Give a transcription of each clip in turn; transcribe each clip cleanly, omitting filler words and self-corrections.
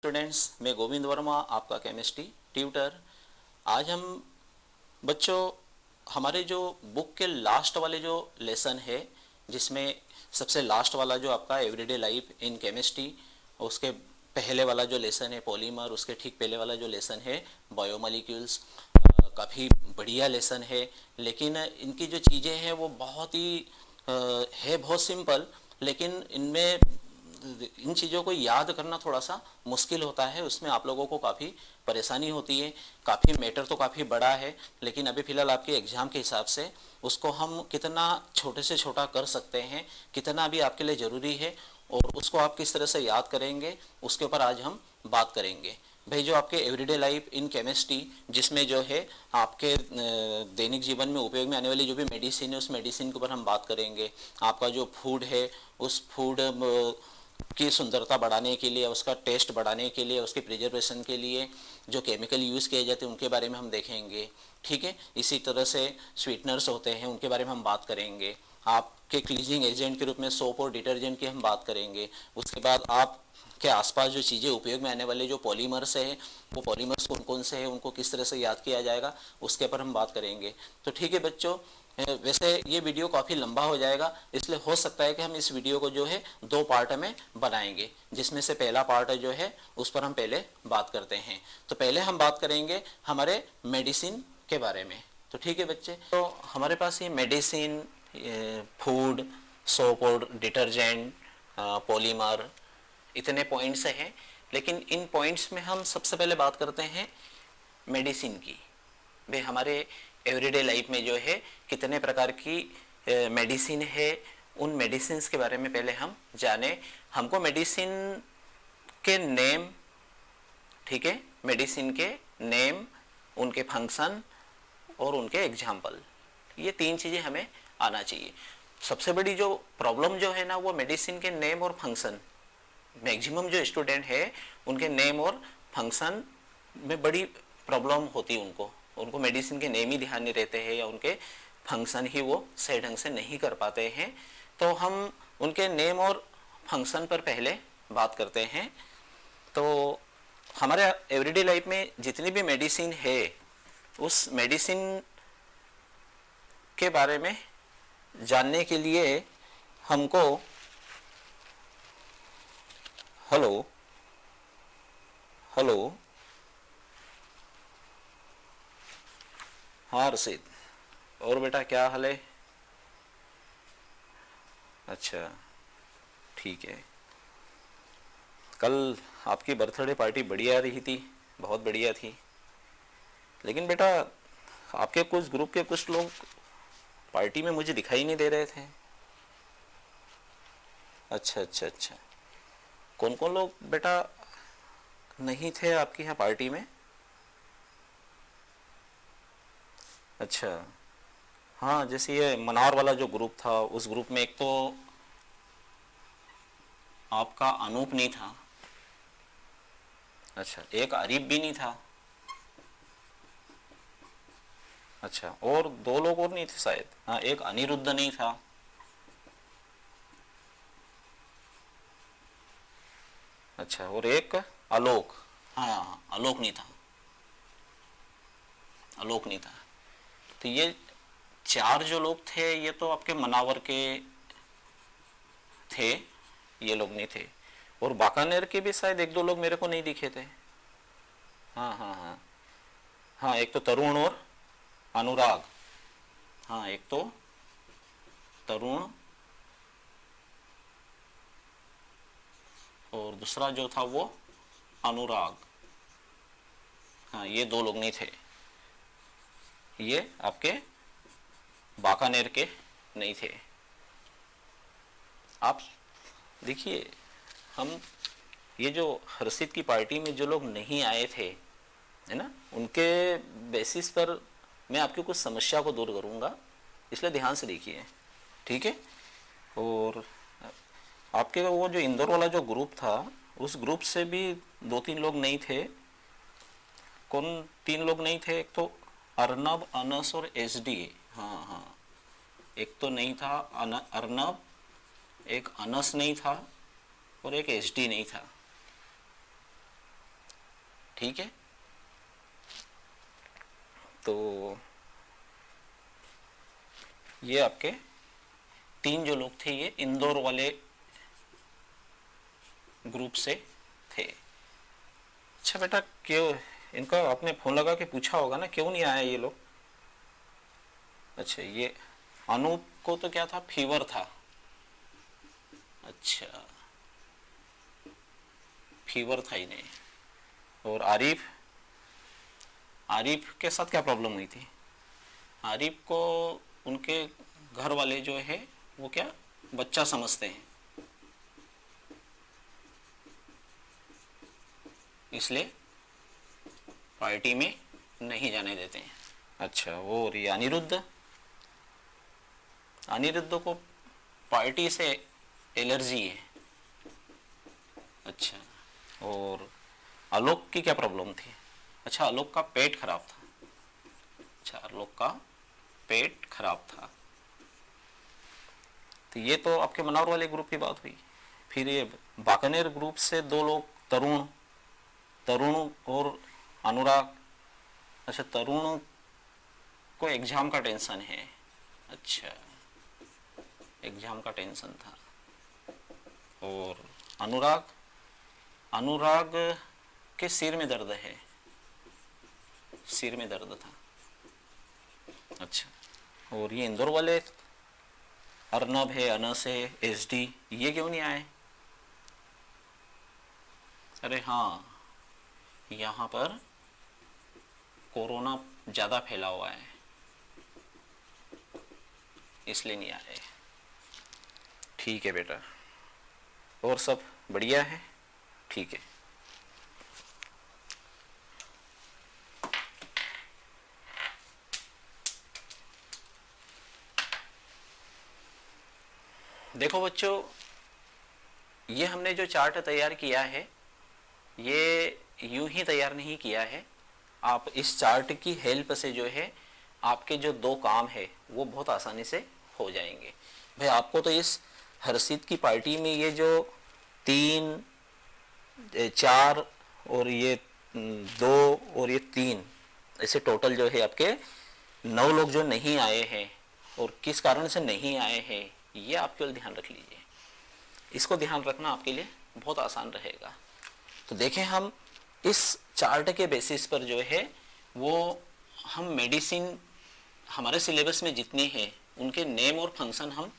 Students, मैं गोविंद वर्मा, आपका chemistry tutor. आज हम बच्चों हमारे जो बुक के लास्ट वाले जो लेसन है, जिसमें सबसे लास्ट वाला जो आपका एवरीडे लाइफ इन केमिस्ट्री, उसके पहले वाला जो लेसन है पॉलीमर, उसके ठीक पहले वाला जो लेसन है बायोमोलिक्यूल्स, काफ़ी बढ़िया लेसन है। लेकिन इनकी जो चीज़ें हैं वो बहुत ही है बहुत सिंपल, लेकिन इनमें इन चीज़ों को याद करना थोड़ा सा मुश्किल होता है। उसमें आप लोगों को काफ़ी परेशानी होती है। काफ़ी मैटर तो काफ़ी बड़ा है, लेकिन अभी फ़िलहाल आपके एग्ज़ाम के हिसाब से उसको हम कितना छोटे से छोटा कर सकते हैं, कितना भी आपके लिए ज़रूरी है और उसको आप किस तरह से याद करेंगे, उसके ऊपर आज हम बात करेंगे। भाई, जो आपके एवरीडे लाइफ इन केमिस्ट्री, जिसमें जो है आपके दैनिक जीवन में उपयोग में आने वाली जो भी मेडिसिन है, उस मेडिसिन के ऊपर हम बात करेंगे। आपका जो फूड है, उस फूड की सुंदरता बढ़ाने के लिए, उसका टेस्ट बढ़ाने के लिए, उसके प्रिजर्वेशन के लिए जो केमिकल यूज़ किए जाते हैं उनके बारे में हम देखेंगे। ठीक है, इसी तरह से स्वीटनर्स होते हैं, उनके बारे में हम बात करेंगे। आपके क्लीजिंग एजेंट के रूप में सोप और डिटर्जेंट की हम बात करेंगे। उसके बाद आप के आसपास जो चीज़ें उपयोग में आने वाले जो पॉलीमर्स है, वो पॉलीमर्स कौन कौन से हैं, उनको किस तरह से याद किया जाएगा, उसके ऊपर हम बात करेंगे। तो ठीक है बच्चों, वैसे ये वीडियो काफ़ी लंबा हो जाएगा, इसलिए हो सकता है कि हम इस वीडियो को जो है 2 पार्ट में बनाएंगे, जिसमें से पहला पार्ट जो है उस पर हम पहले बात करते हैं। तो पहले हम बात करेंगे हमारे मेडिसिन के बारे में। तो ठीक है बच्चे, तो हमारे पास ये मेडिसिन, फूड, सोप और डिटर्जेंट, पॉलीमर, इतने पॉइंट्स हैं। लेकिन इन पॉइंट्स में हम सबसे पहले बात करते हैं मेडिसिन की। भाई, हमारे एवरीडे लाइफ में जो है कितने प्रकार की मेडिसिन है, उन मेडिसिन्स के बारे में पहले हम जाने। हमको मेडिसिन के नेम, ठीक है, मेडिसिन के नेम, उनके फंक्शन और उनके एग्जाम्पल, ये 3 चीज़ें हमें आना चाहिए। सबसे बड़ी जो प्रॉब्लम जो है ना, वो मेडिसिन के नेम और फंक्शन। मैक्सिमम जो स्टूडेंट है उनके नेम और फंक्शन में बड़ी प्रॉब्लम होती है। उनको मेडिसिन के नेम ही ध्यान नहीं रहते हैं, या उनके फंक्शन ही वो सही ढंग से नहीं कर पाते हैं। तो हम उनके नेम और फंक्शन पर पहले बात करते हैं। तो हमारे एवरीडे लाइफ में जितनी भी मेडिसिन है, उस मेडिसिन के बारे में जानने के लिए हमको, हेलो हेलो, हाँ रशीद, और बेटा क्या हाल है? अच्छा, ठीक है। कल आपकी बर्थडे पार्टी बढ़िया रही थी, बहुत बढ़िया थी। लेकिन बेटा, आपके कुछ ग्रुप के कुछ लोग पार्टी में मुझे दिखाई नहीं दे रहे थे। अच्छा अच्छा अच्छा, कौन कौन लोग बेटा नहीं थे आपकी यहाँ पार्टी में? अच्छा, हाँ, जैसे ये मनार वाला जो ग्रुप था, उस ग्रुप में एक तो आपका अनूप नहीं था। अच्छा, एक आरिफ भी नहीं था। अच्छा, और 2 लोग और नहीं थे शायद। हाँ, एक अनिरुद्ध नहीं था। अच्छा, और एक आलोक। हाँ, आलोक नहीं था, आलोक नहीं था। तो ये 4 जो लोग थे, ये तो आपके मनावर के थे, ये लोग नहीं थे। और बाकानेर के भी शायद 1-2 लोग मेरे को नहीं दिखे थे। हाँ हाँ हाँ हाँ, एक तो तरुण और अनुराग। हाँ, एक तो तरुण और दूसरा जो था वो अनुराग। हाँ, ये 2 लोग नहीं थे, ये आपके बाकानेर के नहीं थे। आप देखिए, हम ये जो हर्षित की पार्टी में जो लोग नहीं आए थे, है ना, उनके बेसिस पर मैं आपकी कुछ समस्या को दूर करूंगा, इसलिए ध्यान से देखिए, ठीक है। और आपके वो जो इंदौर वाला जो ग्रुप था, उस ग्रुप से भी 2-3 लोग नहीं थे। कौन 3 लोग नहीं थे? एक तो अर्नब, अनस और एसडी। हाँ हाँ, एक तो नहीं था अर्नब, एक अनस नहीं था और एक एसडी नहीं था। ठीक है, तो ये आपके 3 जो लोग थे ये इंदौर वाले ग्रुप से थे। अच्छा बेटा, क्यों इनका आपने फोन लगा के पूछा होगा ना क्यों नहीं आया ये लोग? अच्छा, ये अनूप को तो क्या था, फीवर था। अच्छा, फीवर था इन्हें। और आरिफ, आरिफ के साथ क्या प्रॉब्लम हुई थी? आरिफ को उनके घर वाले जो है वो क्या बच्चा समझते हैं, इसलिए पार्टी में नहीं जाने देते हैं। अच्छा, और ये अनिरुद्ध, अनिरुद्ध को पार्टी से एलर्जी है। अच्छा, और आलोक की क्या प्रॉब्लम थी? अच्छा, आलोक का पेट खराब था। अच्छा, आलोक का पेट खराब था। तो ये तो आपके मनावर वाले ग्रुप की बात हुई। फिर ये बाकनेर ग्रुप से 2 लोग, तरुण, तरुण और अनुराग। अच्छा, तरुण को एग्जाम का टेंशन है। अच्छा, एग्जाम का टेंशन था। और अनुराग, अनुराग के सिर में दर्द है, सिर में दर्द था। अच्छा, और ये इंदौर वाले अर्नब है, अनस है, एसडी, ये क्यों नहीं आए? अरे हाँ, यहाँ पर कोरोना ज़्यादा फैला हुआ है इसलिए नहीं आए। ठीक है बेटा, और सब बढ़िया है? ठीक है। देखो बच्चों, ये हमने जो चार्ट तैयार किया है ये यूं ही तैयार नहीं किया है। आप इस चार्ट की हेल्प से जो है आपके जो 2 काम है वो बहुत आसानी से हो जाएंगे। भाई आपको तो इस हर्षित की पार्टी में ये जो 3, 4 और ये 2 और ये 3, ऐसे टोटल जो है आपके 9 लोग जो नहीं आए हैं और किस कारण से नहीं आए हैं ये आप केवल ध्यान रख लीजिए। इसको ध्यान रखना आपके लिए बहुत आसान रहेगा। तो देखें, हम इस चार्ट के बेसिस पर जो है वो हम मेडिसिन हमारे सिलेबस में जितने हैं उनके नेम और फंक्शन हम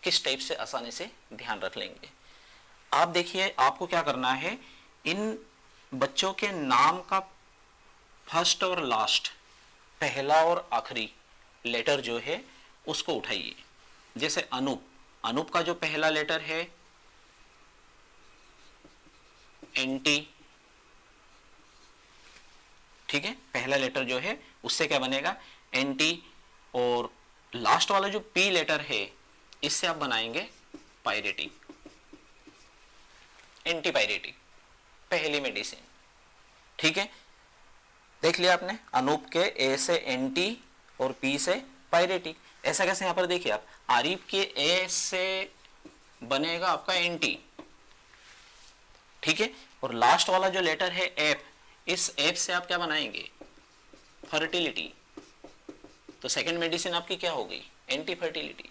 किस टाइप से आसानी से ध्यान रख लेंगे। आप देखिए, आपको क्या करना है, इन बच्चों के नाम का फर्स्ट और लास्ट, पहला और आखिरी लेटर जो है उसको उठाइए। जैसे अनूप, अनूप का जो पहला लेटर है एनटी, ठीक है, पहला लेटर जो है उससे क्या बनेगा एनटी, और लास्ट वाला जो पी लेटर है इससे आप बनाएंगे पायरेटिक, एंटीपायरेटिक, पहली मेडिसिन। ठीक है, देख लिया आपने, अनूप के ए से एंटी और पी से पायरेटिक। ऐसा कैसे? यहां पर देखिए आप, आरिफ के ए से बनेगा आपका एंटी, ठीक है, और लास्ट वाला जो लेटर है एफ, इस एफ से आप क्या बनाएंगे फर्टिलिटी। तो सेकंड मेडिसिन आपकी क्या हो गई एंटी फर्टिलिटी।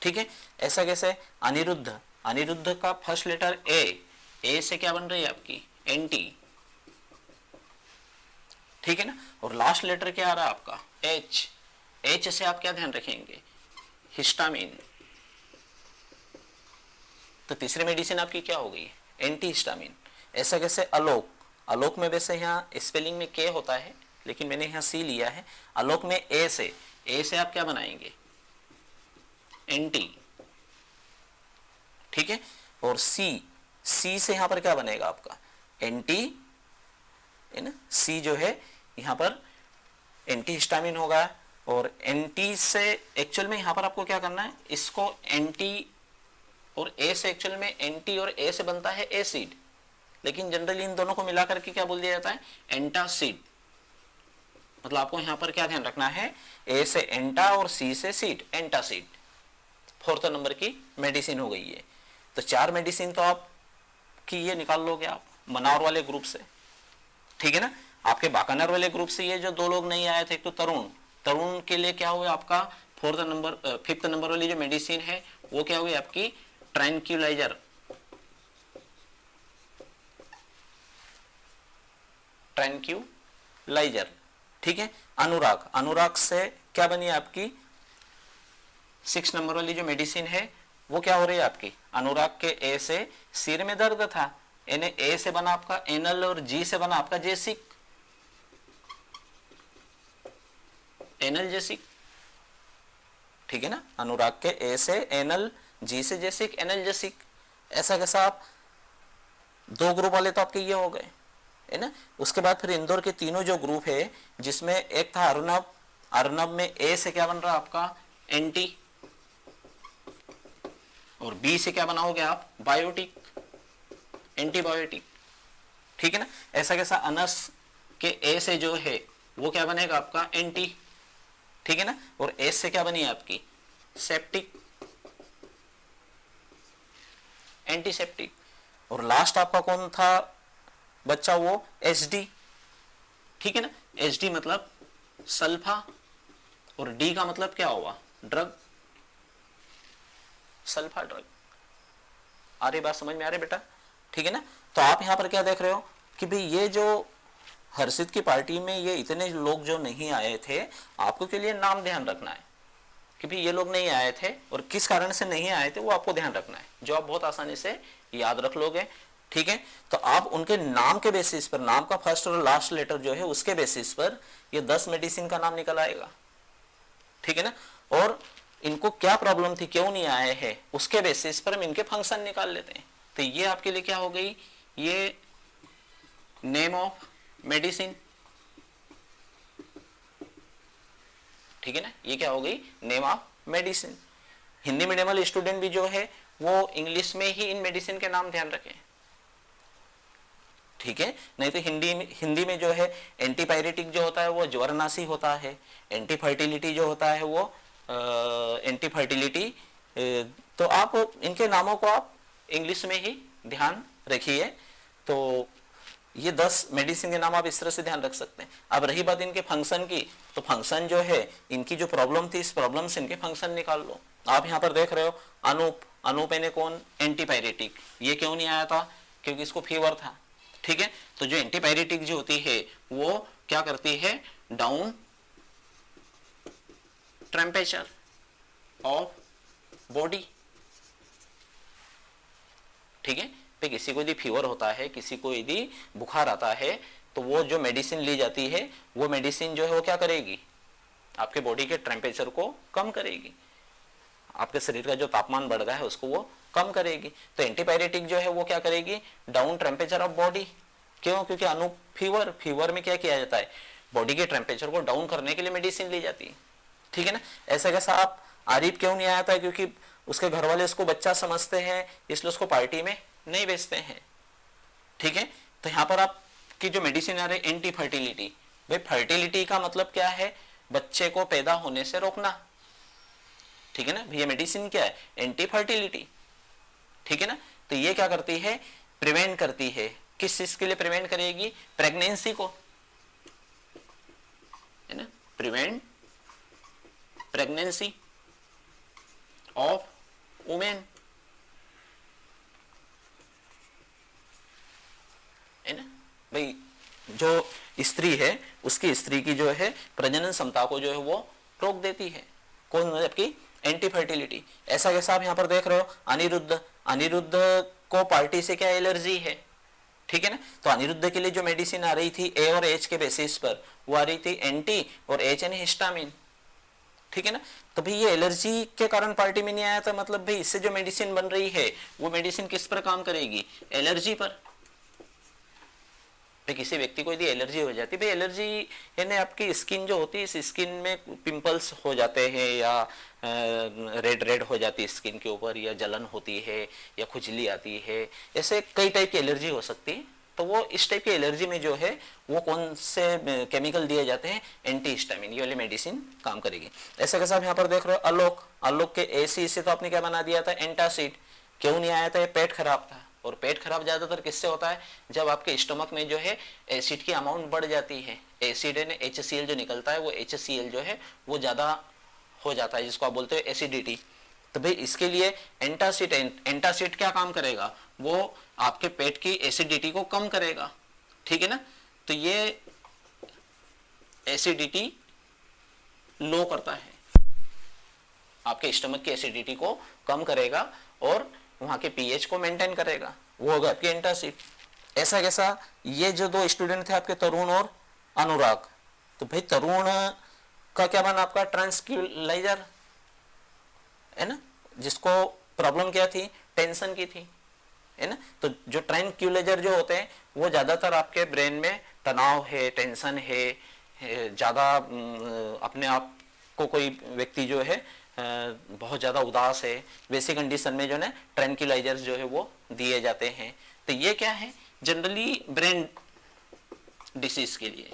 ठीक है, ऐसा कैसे? अनिरुद्ध, अनिरुद्ध का फर्स्ट लेटर ए से क्या बन रही है आपकी एंटी, ठीक है ना, और लास्ट लेटर क्या आ रहा है आपका एच, एच से आप क्या ध्यान रखेंगे हिस्टामिन। तो तीसरी मेडिसिन आपकी क्या हो गई एंटी हिस्टामिन। ऐसा कैसे? आलोक, आलोक में वैसे यहाँ स्पेलिंग में के होता है लेकिन मैंने यहाँ सी लिया है। आलोक में ए से आप क्या बनाएंगे एंटी, ठीक है, और सी से यहां पर क्या बनेगा आपका एंटी, है ना, सी जो है यहां पर एंटी हिस्टामिन होगा। और एंटी से एक्चुअल में यहां पर आपको क्या करना है, इसको एंटी और ए से एक्चुअल में एंटी और ए से बनता है एसिड, लेकिन जनरली इन दोनों को मिलाकर के क्या बोल दिया जाता है एंटासिड। मतलब आपको यहां पर क्या ध्यान रखना है, ए से एंटा और सी से सीड, एंटासिड। 4th नंबर की मेडिसिन हो गई है। तो 4 मेडिसिन तो आप की ये निकाल लोगे आप मनावर वाले ग्रुप से। ठीक है ना। आपके बाकानेर वाले ग्रुप से ये जो दो लोग नहीं आए थे, एक तो तरुण के लिए क्या हुआ आपका फिफ्थ नंबर वाली जो मेडिसिन है वो क्या हुई आपकी ट्रैंक्यूलाइजर। ठीक है। अनुराग से क्या बनी आपकी 6 नंबर वाली जो मेडिसिन है वो क्या हो रही है आपकी, अनुराग के ए से सिर में दर्द था, यानी ए से बना आपका एनल और जी से बना आपका जेसिक, एनलजेसिक। ठीक है ना, अनुराग के ए से एनल, जी से जेसिक, एनलजेसिक। ऐसा कैसा आप दो ग्रुप वाले तो आपके ये हो गए है ना। उसके बाद फिर इंदौर के तीनों जो ग्रुप है जिसमें एक था अर्नब में ए से क्या बन रहा है आपका एंटी, और बी से क्या बनाओगे आप बायोटिक, एंटीबायोटिक। ठीक है ना। ऐसा कैसा अनस के ए से जो है वो क्या बनेगा आपका एंटी, ठीक है ना। और एस से क्या बनी है आपकी सेप्टिक, एंटीसेप्टिक। और लास्ट आपका कौन था बच्चा, वो एसडी। ठीक है ना, एसडी मतलब सल्फा, और डी का मतलब क्या हुआ ड्रग, सल्फा ड्रग। आ रही बात समझ में आ रही बेटा। ठीक है ना। तो आप यहां पर क्या देख रहे हो कि भाई ये जो हर्षित की पार्टी में ये इतने लोग जो नहीं आए थे, आपको के लिए नाम ध्यान रखना है कि भाई ये लोग नहीं आए थे और किस कारण से नहीं आए थे वो आपको ध्यान रखना है, जो आप बहुत आसानी से याद रख लोगे। ठीक है। तो आप उनके नाम के बेसिस पर, नाम का फर्स्ट और लास्ट लेटर जो है उसके बेसिस पर ये 10 मेडिसिन का नाम निकल आएगा। ठीक है ना। और इनको क्या प्रॉब्लम थी, क्यों नहीं आए हैं, उसके बेसिस पर हम इनके फंक्शन निकाल लेते हैं। तो ये आपके लिए क्या हो गई, ये नेम ऑफ मेडिसिन। ठीक है ना, ये क्या हो गई name of medicine. Hindi medium वाले स्टूडेंट भी जो है वो इंग्लिश में ही इन मेडिसिन के नाम ध्यान रखें। ठीक है, नहीं तो हिंदी में जो है एंटीपायरेटिक जो होता है वो ज्वरनाशी होता है, एंटी फर्टिलिटी जो होता है वो एंटी फर्टिलिटी। तो आप इनके नामों को आप इंग्लिश में ही ध्यान रखिए। तो ये 10 मेडिसिन के नाम आप इस तरह से ध्यान रख सकते हैं। अब रही बात इनके फंक्शन की, तो फंक्शन जो है इनकी जो प्रॉब्लम थी, इस प्रॉब्लम से इनके फंक्शन निकाल लो। आप यहाँ पर देख रहे हो अनूप ने कौन एंटीपायरेटिक, ये क्यों नहीं आया था, क्योंकि इसको फीवर था। ठीक है। तो जो एंटीपायरेटिक जो होती है वो क्या करती है, डाउन टेम्परेचर ऑफ बॉडी। ठीक है। तो किसी को यदि फीवर होता है, किसी को यदि बुखार आता है, तो वो जो मेडिसिन ली जाती है वो मेडिसिन जो है वो क्या करेगी, आपके बॉडी के टेम्परेचर को कम करेगी, आपके शरीर का जो तापमान बढ़ रहा है उसको वो कम करेगी। तो एंटीपायरेटिक जो है वो क्या करेगी, डाउन टेम्परेचर ऑफ बॉडी। क्यों, क्योंकि फीवर में क्या किया जाता है, बॉडी के टेम्परेचर को डाउन करने के लिए मेडिसिन ली जाती है। ठीक है ना। ऐसा कैसा आप आरिफ क्यों नहीं आया था, क्योंकि उसके घर वाले उसको बच्चा समझते हैं, इसलिए उसको पार्टी में नहीं भेजते हैं। ठीक है। तो यहां पर आपकी जो मेडिसिन आ रही है एंटी फर्टिलिटी, भाई फर्टिलिटी का मतलब क्या है, बच्चे को पैदा होने से रोकना। ठीक है ना, ये मेडिसिन क्या है, एंटी फर्टिलिटी। ठीक है ना। तो ये क्या करती है, प्रिवेंट करती है, किस चीज के लिए प्रिवेंट करेगी, प्रेगनेंसी को, है ना, प्रिवेंट प्रेगनेंसी ऑफ वुमेन, है ना। भाई जो स्त्री है उसकी, स्त्री की जो है प्रजनन क्षमता को जो है वो रोक देती है, कौन, आपकी एंटी फर्टिलिटी। ऐसा कैसा आप यहाँ पर देख रहे हो, अनिरुद्ध को पार्टी से क्या एलर्जी है। ठीक है ना। तो अनिरुद्ध के लिए जो मेडिसिन आ रही थी ए और एच के बेसिस पर, वो आ रही थी एंटी और एच यानी हिस्टामिन। ठीक है ना। तो भाई ये एलर्जी के कारण पार्टी में नहीं आया था, मतलब भाई इससे जो मेडिसिन बन रही है वो मेडिसिन किस पर काम करेगी, एलर्जी पर। भाई किसी व्यक्ति को यदि एलर्जी हो जाती है, भाई एलर्जी यानी आपकी स्किन जो होती है, इस स्किन में पिंपल्स हो जाते हैं, या रेड हो जाती है स्किन के ऊपर, या जलन होती है, या खुजली आती है, ऐसे कई टाइप की एलर्जी हो सकती है। तो वो इस टाइप की एलर्जी में जो है वो कौन से केमिकल दिए जाते हैं, एंटी हिस्टामिन, ये वाली मेडिसिन काम करेगी। ऐसा कैसा आप यहाँ पर देख रहे हो, आलोक के एसी से तो आपने क्या बना दिया था, एंटासिड। क्यों नहीं आया था, ये पेट खराब था। और पेट खराब ज़्यादातर किससे होता है, जब आपके स्टमक में जो है एसिड की अमाउंट बढ़ जाती है, एसिड है HCl जो निकलता है, वो HCl जो है वो ज़्यादा हो जाता है, जिसको आप बोलते हो एसिडिटी। तो भाई इसके लिए एंटासिड, एंटासिड क्या काम करेगा, वो आपके पेट की एसिडिटी को कम करेगा, ठीक है ना। तो ये एसिडिटी लो करता है, आपके स्टमक की एसिडिटी को कम करेगा और वहां के पीएच को मेंटेन करेगा, वो होगा आपकी एंटासिड। ऐसा कैसा, ये जो दो स्टूडेंट थे आपके तरुण और अनुराग, तो भाई तरुण का क्या बना आपका ट्रांसक्यूलाइजर है ना, जिसको प्रॉब्लम क्या थी, टेंशन की थी, है ना। तो जो ट्रांक्यूलाइजर जो होते हैं वो ज्यादातर आपके ब्रेन में तनाव है, टेंशन है, ज्यादा अपने आप को कोई व्यक्ति जो है बहुत ज्यादा उदास है, वैसी कंडीशन में जो है ट्रैंक्विलाइजर्स जो है वो दिए जाते हैं। तो ये क्या है, जनरली ब्रेन डिसीज के लिए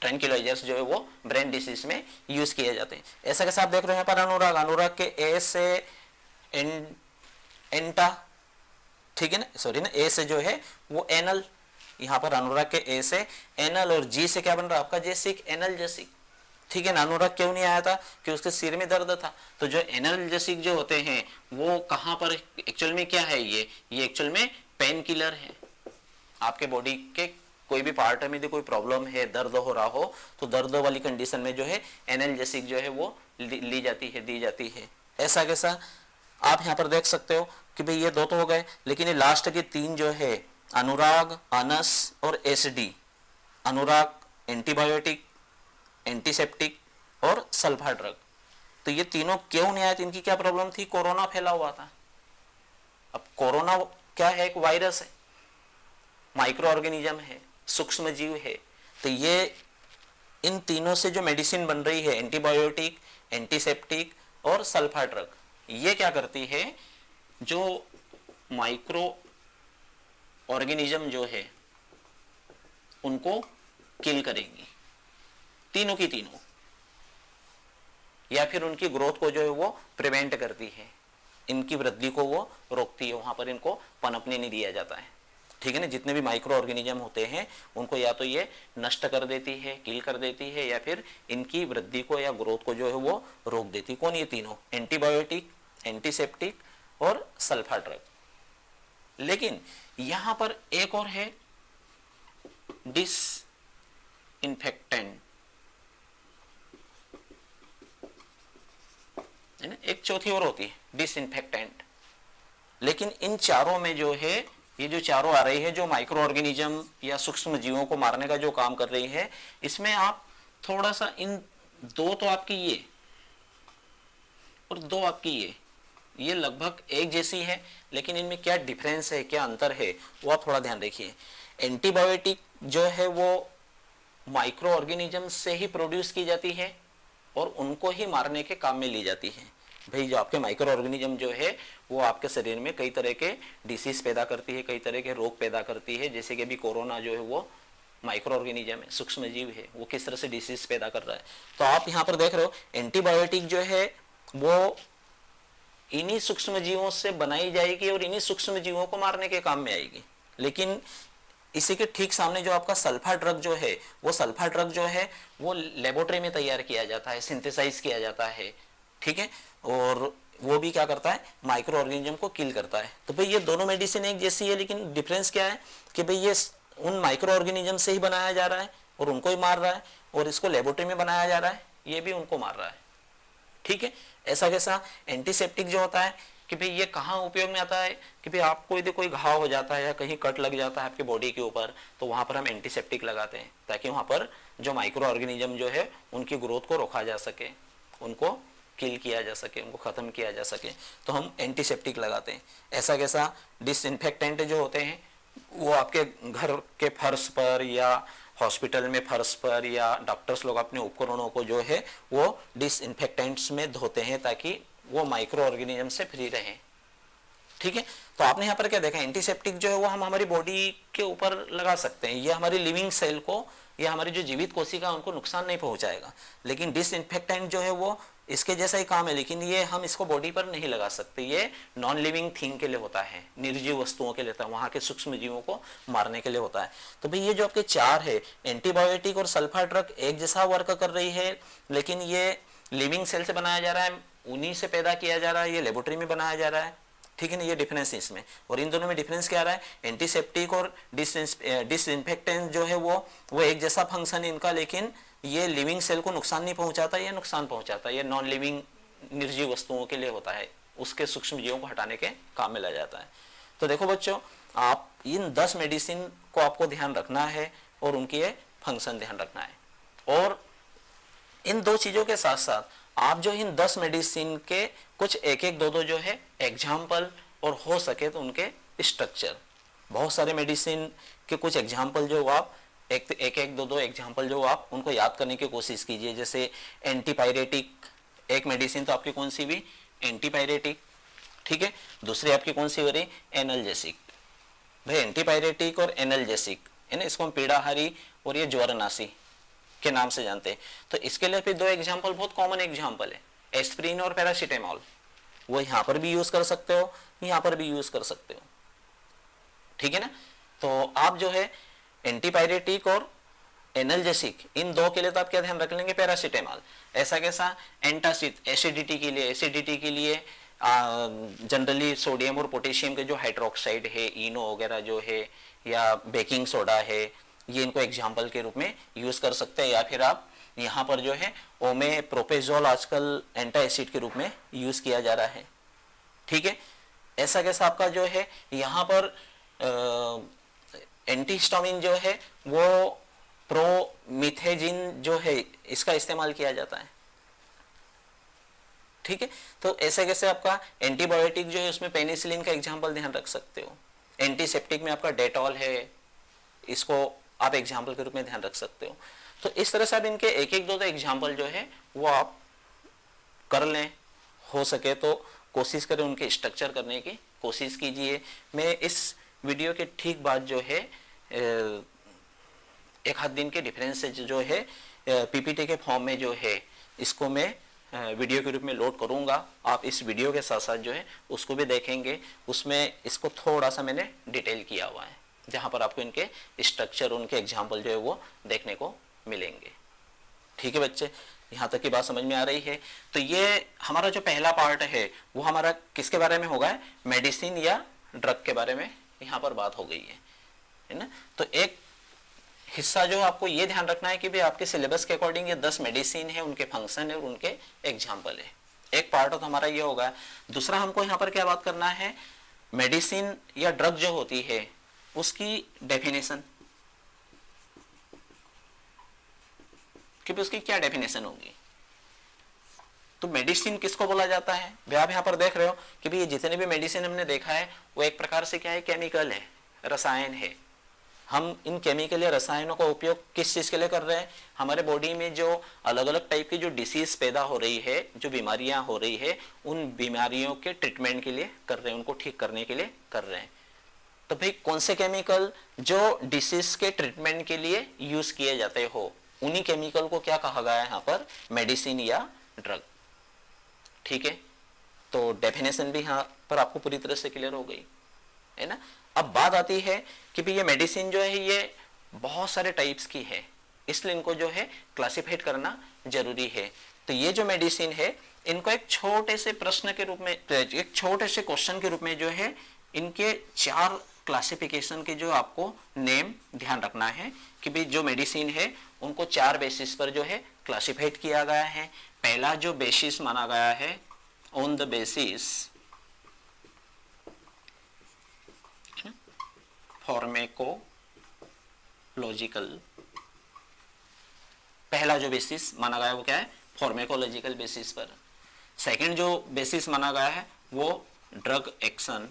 ट्रैंक्विलाइजर्स जो है वो ब्रेन डिसीज में यूज किए जाते हैं। ऐसा कैसा आप देख रहे हैं यहाँ पर अनुराग, अनुराग के ए से एंटा, ठीक है ना, सॉरी ना, ए से जो है वो एनल, यहाँ पर अनुराग के ए से एनल और जी से क्या बन रहा है आपका जेसिक, एनल्जेसिक, ठीक है ना। अनुराग क्यों नहीं आया था, कि उसके सिर में दर्द था। तो जो एनल्जेसिक जो होते हैं वो कहां पर एक्चुअल में क्या है, ये एक्चुअल में पेन किलर है। आपके बॉडी के कोई भी पार्ट में यदि कोई प्रॉब्लम है, दर्द हो रहा हो, तो दर्द वाली कंडीशन में जो है एनल्जेसिक जो है वो ली जाती है, दी जाती है। ऐसा कैसा आप यहाँ पर देख सकते हो कि भाई ये दो तो हो गए, लेकिन ये लास्ट के तीन जो है अनुराग, अनस और एसडी, अनुराग एंटीबायोटिक, एंटीसेप्टिक और सल्फा ड्रग, तो ये तीनों क्यों नहीं आए, इनकी क्या प्रॉब्लम थी, कोरोना फैला हुआ था। अब कोरोना क्या है, एक वायरस है, माइक्रो ऑर्गेनिज्म है, सूक्ष्म जीव है। तो ये इन तीनों से जो मेडिसिन बन रही है, एंटीबायोटिक, एंटीसेप्टिक और सल्फा ड्रग, ये क्या करती है, जो माइक्रो ऑर्गेनिज्म जो है उनको किल करेंगी, तीनों की तीनों, या फिर उनकी ग्रोथ को जो है वो प्रिवेंट करती है, इनकी वृद्धि को वो रोकती है, वहां पर इनको पनपने नहीं दिया जाता है, ठीक है ना। जितने भी माइक्रो ऑर्गेनिज्म होते हैं उनको या तो ये नष्ट कर देती है, किल कर देती है, या फिर इनकी वृद्धि को या ग्रोथ को जो है वो रोक देती है। कौन, ये तीनों, एंटीबायोटिक, एंटीसेप्टिक और सल्फा ड्रग। लेकिन यहां पर एक और है, डिसइंफेक्टेंट, है ना, एक चौथी और होती है डिसइंफेक्टेंट। लेकिन इन चारों में जो है, ये जो चारों आ रही है, जो माइक्रो ऑर्गेनिज्म या सूक्ष्म जीवों को मारने का जो काम कर रही है, इसमें आप थोड़ा सा, इन दो तो आपकी ये और दो आपकी ये लगभग एक जैसी है, लेकिन इनमें क्या डिफरेंस है, क्या अंतर है, वो आप थोड़ा ध्यान रखिए। एंटीबायोटिक जो है वो माइक्रो ऑर्गेनिज्म से ही प्रोड्यूस की जाती है और उनको ही मारने के काम में ली जाती है। भाई जो आपके माइक्रो ऑर्गेनिज्म जो है वो आपके शरीर में कई तरह के डिसीज पैदा करती है, कई तरह के रोग पैदा करती है, जैसे कि अभी कोरोना जो है वो माइक्रो ऑर्गेनिज्म है, सूक्ष्म जीव है, वो किस तरह से डिसीज पैदा कर रहा है। तो आप यहाँ पर देख रहे हो एंटीबायोटिक जो है वो इन्हीं सूक्ष्म जीवों से बनाई जाएगी और इन्हीं सूक्ष्म जीवों को मारने के काम में आएगी। लेकिन इसी के ठीक सामने जो आपका सल्फा ड्रग जो है, वो सल्फा ड्रग जो है वो लेबोरेटरी में तैयार किया जाता है, सिंथेसाइज किया जाता है, ठीक है, और वो भी क्या करता है, माइक्रो ऑर्गेनिज्म को किल करता है। तो भाई ये दोनों मेडिसिन एक जैसी है, लेकिन डिफरेंस क्या है कि भाई ये उन माइक्रो ऑर्गेनिज्म से ही बनाया जा रहा है और उनको ही मार रहा है, और इसको लेबोरेटरी में बनाया जा रहा है, ये भी उनको मार रहा है, ठीक है। ऐसा कैसा, एंटीसेप्टिक जो होता है कि भाई ये कहाँ उपयोग में आता है, कि भाई आपको यदि कोई घाव हो जाता है या कहीं कट लग जाता है आपके बॉडी के ऊपर, तो वहां पर हम एंटीसेप्टिक लगाते हैं, ताकि वहां पर जो माइक्रो ऑर्गेनिज्म जो है उनकी ग्रोथ को रोका जा सके, उनको किल किया जा सके, उनको खत्म किया जा सके, तो हम एंटीसेप्टिक लगाते हैं। ऐसा कैसा, डिसइंफेक्टेंट जो होते हैं वो आपके घर के फर्श पर या हॉस्पिटल में फर्श पर या डॉक्टर्स लोग अपने उपकरणों को जो है वो डिसइंफेक्टेंट्स में धोते हैं, ताकि वो माइक्रो ऑर्गेनिज्म से फ्री रहें, ठीक है। तो आपने यहाँ पर क्या देखा, एंटीसेप्टिक जो है वो हम हमारी बॉडी के ऊपर लगा सकते हैं, ये हमारी लिविंग सेल को ये हमारी जो जीवित कोशिका उनको नुकसान नहीं पहुंचाएगा, लेकिन डिसइंफेक्टेंट जो है वो इसके जैसा ही काम है, लेकिन ये हम इसको बॉडी पर नहीं लगा सकते। ये नॉन लिविंग थिंग के लिए होता है, निर्जीव वस्तुओं के लिए होता है, वहाँ के सूक्ष्म जीवों को मारने के लिए होता है। तो भाई ये जो आपके चार है, एंटीबायोटिक और सल्फर ड्रग एक जैसा वर्क कर रही है, लेकिन ये लिविंग सेल से बनाया जा रहा है, उन्हीं से पैदा किया जा रहा है, ये लेबोरेटरी में बनाया जा रहा है, ठीक है ना। ये डिफरेंस है इसमें। और इन दोनों में डिफरेंस क्या आ रहा है, एंटीसेप्टिक और डिसइंफेक्टेंट जो है वो एक जैसा फंक्शन है इनका, लेकिन ये लिविंग सेल को नुकसान नहीं पहुंचाता, ये नुकसान पहुंचाता है। ये नॉन लिविंग निर्जीव वस्तुओं के लिए होता है, उसके सूक्ष्म जीवों को हटाने के काम में लाया जाता है। तो देखो बच्चों, आप इन 10 मेडिसिन को आपको ध्यान रखना है और उनकी ये फंक्शन ध्यान रखना है। और इन दो चीजों के साथ साथ आप जो इन 10 मेडिसिन के कुछ एक एक दो जो है एग्जाम्पल, और हो सके तो उनके स्ट्रक्चर, बहुत सारे मेडिसिन के कुछ एग्जाम्पल जो आप एक दो एग्जाम्पल जो आप उनको याद करने की कोशिश कीजिए। जैसे एंटीपायरेटिक, एक मेडिसिन तो आपकी कौन सी भी, एंटीपायरेटिक, ठीक है। दूसरी आपकी कौन सी हो रही, एनाल्जेसिक। भाई एंटीपायरेटिक और एनाल्जेसिक है ना, इसको हम पीड़ाहारी और ये ज्वरनाशी के नाम से जानते हैं। तो इसके लिए फिर दो एग्जाम्पल बहुत कॉमन एग्जाम्पल है, एस्प्रिन और पैरासीटामोल। वो यहाँ पर भी यूज कर सकते हो, यहाँ पर भी यूज कर सकते हो, ठीक है ना। तो आप जो है एंटीपायरेटिक और एनाल्जेसिक, इन दो के लिए तो आप क्या ध्यान रख लेंगे, पैरासीटामोल। ऐसा कैसा, एंटासिड, एसिडिटी के लिए, एसिडिटी के लिए जनरली सोडियम और पोटेशियम के जो हाइड्रोक्साइड है, इनो वगैरह जो है, या बेकिंग सोडा है, ये इनको एग्जाम्पल के रूप में यूज कर सकते हैं। या फिर आप यहाँ पर जो है ओमेप्रोपेजोल आजकल एंटा एसिड के रूप में यूज किया जा रहा है, ठीक है। ऐसा कैसा आपका जो है यहाँ पर एंटीहिस्टामिन जो है वो प्रोमिथेजिन जो है, इसका इस्तेमाल किया जाता है, ठीक है। तो ऐसे कैसे आपका एंटीबायोटिक जो है उसमें पेनिसिलिन का एग्जाम्पल ध्यान रख सकते हो। एंटीसेप्टिक में आपका डेटॉल है, इसको आप एग्जाम्पल के रूप में ध्यान रख सकते हो। तो इस तरह से आप इनके एक एक दो एग्जाम्पल जो है वो आप कर लें, हो सके तो कोशिश करें उनके स्ट्रक्चर करने की कोशिश कीजिए। मैं इस वीडियो के ठीक बाद जो है एक आध दिन के डिफरेंस से जो है पीपीटी के फॉर्म में जो है इसको मैं वीडियो के रूप में लोड करूंगा। आप इस वीडियो के साथ साथ जो है उसको भी देखेंगे, उसमें इसको थोड़ा सा मैंने डिटेल किया हुआ है, जहां पर आपको इनके स्ट्रक्चर, उनके एग्जाम्पल जो है वो देखने को मिलेंगे, ठीक है बच्चे। यहाँ तक की बात समझ में आ रही है। तो ये हमारा जो पहला पार्ट है वो हमारा किसके बारे में होगा, मेडिसिन या ड्रग के बारे में यहाँ पर बात हो गई है ना। तो एक हिस्सा जो है आपको ये ध्यान रखना है कि भाई आपके सिलेबस के अकॉर्डिंग ये 10 मेडिसिन है, उनके फंक्शन है और उनके एग्जाम्पल है। एक पार्ट तो हमारा ये होगा। दूसरा हमको यहाँ पर क्या बात करना है, मेडिसिन या ड्रग जो होती है उसकी डेफिनेशन, कि उसकी क्या डेफिनेशन होगी। तो मेडिसिन किसको बोला जाता है, भाई आप यहाँ पर देख रहे हो कि भाई ये जितने भी मेडिसिन हमने देखा है वो एक प्रकार से क्या है, केमिकल है, रसायन है। हम इन केमिकल या रसायनों का उपयोग किस चीज के लिए कर रहे हैं, हमारे बॉडी में जो अलग अलग टाइप की जो डिसीज पैदा हो रही है, जो बीमारियां हो रही है, उन बीमारियों के ट्रीटमेंट के लिए कर रहे हैं, उनको ठीक करने के लिए कर रहे हैं। तो भाई कौन से केमिकल जो डिसीज के ट्रीटमेंट के लिए यूज किए जाते हो, उन्हीं केमिकल को क्या कहा गया है यहाँ पर, मेडिसिन या ड्रग, ठीक है। तो डेफिनेशन भी यहाँ पर आपको पूरी तरह से क्लियर हो गई है ना। अब बात आती है कि भाई ये मेडिसिन जो है ये बहुत सारे टाइप्स की है, इसलिए इनको जो है क्लासिफाइड करना जरूरी है। तो ये जो मेडिसिन है इनको एक छोटे से प्रश्न के रूप में, एक छोटे से क्वेश्चन के रूप में जो है इनके 4 क्लासिफिकेशन के जो आपको नेम ध्यान रखना है कि भाई जो मेडिसिन है उनको 4 बेसिस पर जो है क्लासिफाइड किया गया है। पहला जो बेसिस माना गया है, ऑन द बेसिस फार्मेकोलॉजिकल, पहला जो बेसिस माना गया है वो क्या है, फार्मेकोलॉजिकल बेसिस पर। सेकंड जो बेसिस माना गया है वो drug action,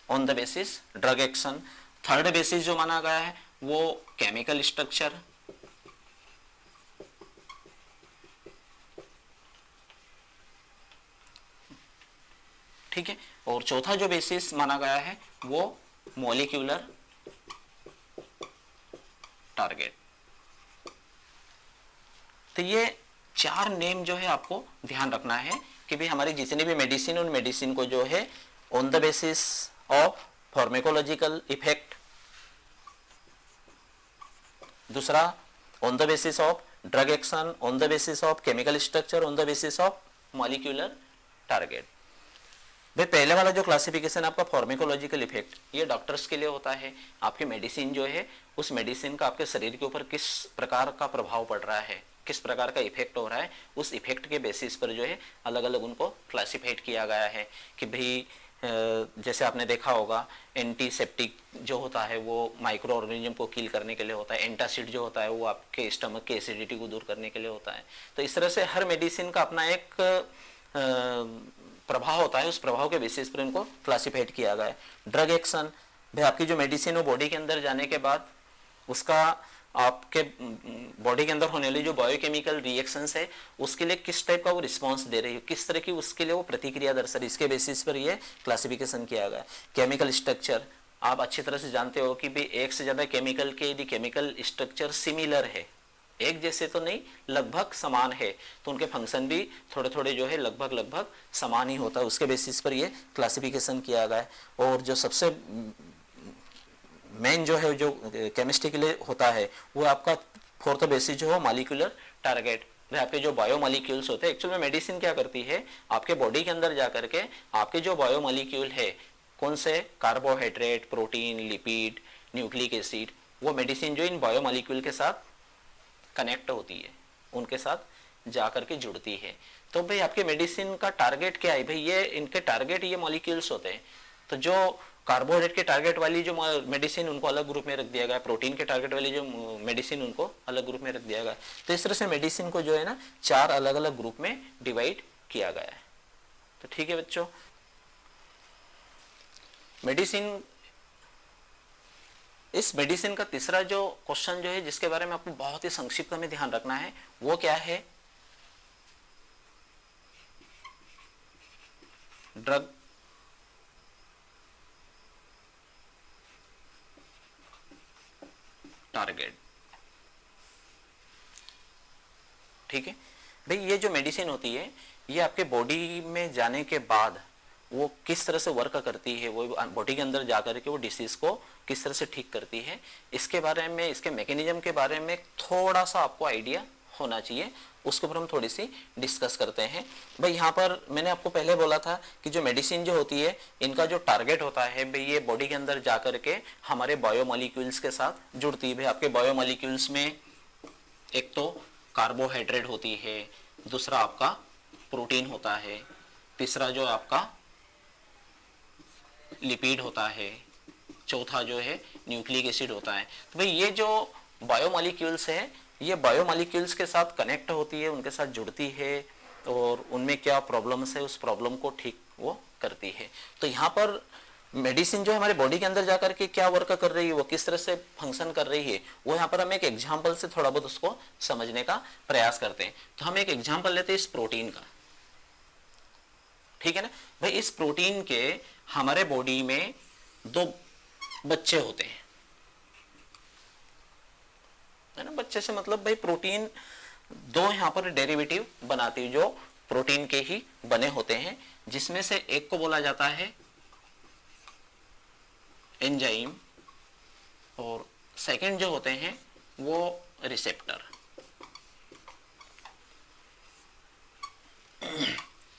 on the basis drug action. Third basis जो माना गया है वो केमिकल स्ट्रक्चर, ठीक है। और चौथा जो बेसिस माना गया है वो मॉलिक्यूलर टारगेट। तो ये 4 नेम जो है आपको ध्यान रखना है कि भाई हमारी जितनी भी मेडिसिन, उन मेडिसिन को जो है on the basis of pharmacological effect, दूसरा on the basis of drug action, on the basis of chemical structure, on the basis of molecular target. भाई पहले वाला जो क्लासिफिकेशन आपका फार्माकोलॉजिकल इफेक्ट, ये डॉक्टर्स के लिए होता है। आपकी मेडिसिन जो है, उस मेडिसिन का आपके शरीर के ऊपर किस प्रकार का प्रभाव पड़ रहा है, किस प्रकार का इफेक्ट हो रहा है, उस इफेक्ट के बेसिस पर जो है अलग अलग उनको क्लासिफाइड किया गया है कि भाई जैसे आपने देखा होगा एंटीसेप्टिक जो होता है वो माइक्रो ऑर्गेनिज्म को किल करने के लिए होता है, एंटासिड जो होता है वो आपके स्टमक के एसिडिटी को दूर करने के लिए होता है। तो इस तरह से हर मेडिसिन का अपना एक प्रभाव होता है, उस प्रभाव के बेसिस पर इनको क्लासिफाइड किया गया है। ड्रग एक्शन, भाई आपकी जो मेडिसिन हो बॉडी के अंदर जाने के बाद उसका आपके बॉडी के अंदर होने वाली जो बायोकेमिकल रिएक्शंस है उसके लिए किस टाइप का वो रिस्पांस दे रही है, किस तरह की उसके लिए वो प्रतिक्रिया दर्शा रही है, इसके बेसिस पर ये क्लासिफिकेशन किया गया है। केमिकल स्ट्रक्चर, आप अच्छी तरह से जानते हो कि भी एक से ज्यादा केमिकल के यदि केमिकल स्ट्रक्चर सिमिलर है, एक जैसे तो नहीं लगभग समान है, तो उनके फंक्शन भी थोड़े थोड़े जो है लगभग समान ही होता है, उसके बेसिस पर ये क्लासिफिकेशन किया गया है। और जो सबसे मेन जो है जो केमिस्ट्री के लिए होता है वो आपका फोर्थ बेसिस जो है मॉलिक्यूलर टारगेट। आपके जो बायोमॉलिक्यूल्स होते हैं, एक्चुअल में मेडिसिन क्या करती है, आपके बॉडी के अंदर जा करके आपके जो बायोमॉलिक्यूल है, कौन से carbohydrate, protein, lipid, nucleic acid, वो मेडिसिन जो इन बायोमॉलिक्यूल के साथ कनेक्ट होती है, उनके साथ जा करके जुड़ती है। तो भाई आपके मेडिसिन का टारगेट क्या है, भाई ये इनके टारगेट ये मॉलिक्यूल्स होते हैं। तो जो कार्बोहाइड्रेट के टारगेट वाली जो मेडिसिन उनको अलग ग्रुप में रख दिया गया, प्रोटीन के टारगेट वाली जो मेडिसिन उनको अलग ग्रुप में रख दिया गया। तो इस तरह से मेडिसिन को जो है ना 4 अलग अलग ग्रुप में डिवाइड किया गया है। तो ठीक है बच्चों, मेडिसिन, इस मेडिसिन का तीसरा जो क्वेश्चन जो है जिसके बारे में आपको बहुत ही संक्षिप्त में ध्यान रखना है वो क्या है, ड्रग टारगेट। ठीक है भाई, ये जो मेडिसिन होती है ये आपके बॉडी में जाने के बाद वो किस तरह से वर्क करती है, वो बॉडी के अंदर जाकर के वो डिसीज को किस तरह से ठीक करती है, इसके बारे में, इसके मैकेनिज्म के बारे में थोड़ा सा आपको आइडिया होना चाहिए। उसके ऊपर हम थोड़ी सी डिस्कस करते हैं। भाई यहाँ पर मैंने आपको पहले बोला था कि जो मेडिसिन जो होती है इनका जो टारगेट होता है भाई ये बॉडी के अंदर जा करके हमारे बायोमॉलिक्यूल्स के साथ जुड़ती है। भाई आपके बायोमॉलिक्यूल्स में एक तो कार्बोहाइड्रेट होती है, दूसरा आपका प्रोटीन होता है, तीसरा जो आपका लिपिड होता है, चौथा जो है न्यूक्लिक एसिड होता है। तो भाई ये जो बायोमॉलिक्यूल्स है ये बायोमॉलिक्यूल्स के साथ कनेक्ट होती है, उनके साथ जुड़ती है और उनमें क्या प्रॉब्लम्स है उस प्रॉब्लम को ठीक वो करती है। तो यहाँ पर मेडिसिन जो है हमारे बॉडी के अंदर जाकर के क्या वर्क कर रही है, वो किस तरह से फंक्शन कर रही है, वो यहाँ पर हम एक एग्जाम्पल से थोड़ा बहुत उसको समझने का प्रयास करते हैं। तो हम एक एग्जाम्पल लेते हैं इस प्रोटीन का, ठीक है ना भाई। इस प्रोटीन के हमारे बॉडी में 2 बच्चे होते हैं, है ना। बच्चे से मतलब भाई प्रोटीन 2 यहाँ पर डेरिवेटिव बनाती है जो प्रोटीन के ही बने होते हैं, जिसमें से एक को बोला जाता है एंजाइम और सेकंड जो होते हैं वो रिसेप्टर।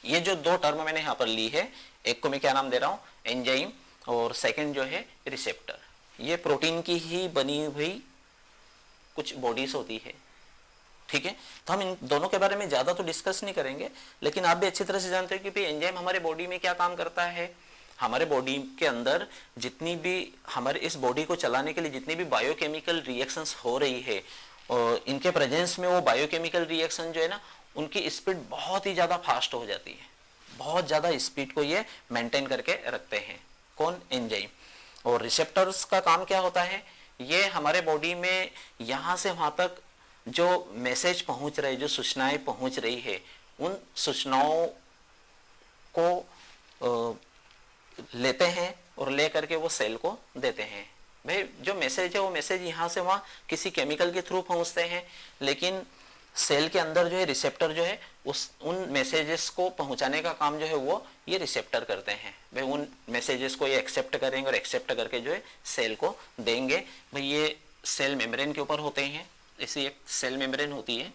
ये जो 2 टर्म मैंने यहां पर ली है, एक को मैं क्या नाम दे रहा हूं, एंजाइम, और सेकंड जो है रिसेप्टर। ये प्रोटीन की ही बनी हुई कुछ बॉडीज होती है, ठीक है। तो हम इन दोनों के बारे में ज्यादा तो डिस्कस नहीं करेंगे, लेकिन आप भी अच्छी तरह से जानते हो कि भाई एंजाइम हमारे बॉडी में क्या काम करता है। हमारे बॉडी के अंदर जितनी भी हमारे इस बॉडी को चलाने के लिए जितनी भी बायोकेमिकल रिएक्शंस हो रही है और इनके प्रेजेंस में वो बायोकेमिकल रिएक्शन जो है ना उनकी स्पीड बहुत ही ज्यादा फास्ट हो जाती है, बहुत ज्यादा स्पीड को ये मेंटेन करके रखते हैं। कौन, एंजाइम। और रिसेप्टर्स का काम क्या होता है, ये हमारे बॉडी में यहां से वहां तक जो मैसेज पहुंच रहे, जो सूचनाएं पहुंच रही है, उन सूचनाओं को लेते हैं और ले करके वो सेल को देते हैं। भाई जो मैसेज है वो मैसेज यहाँ से वहाँ किसी केमिकल के थ्रू पहुँचते हैं, लेकिन सेल के अंदर जो है रिसेप्टर जो है उन मैसेजेस को पहुंचाने का काम जो है वो ये रिसेप्टर करते हैं। भाई उन मैसेजेस को ये एक्सेप्ट करेंगे और एक्सेप्ट करके जो है सेल को देंगे। भाई ये सेल मेम्ब्रेन के ऊपर होते हैं, ऐसी एक सेल मेम्ब्रेन होती है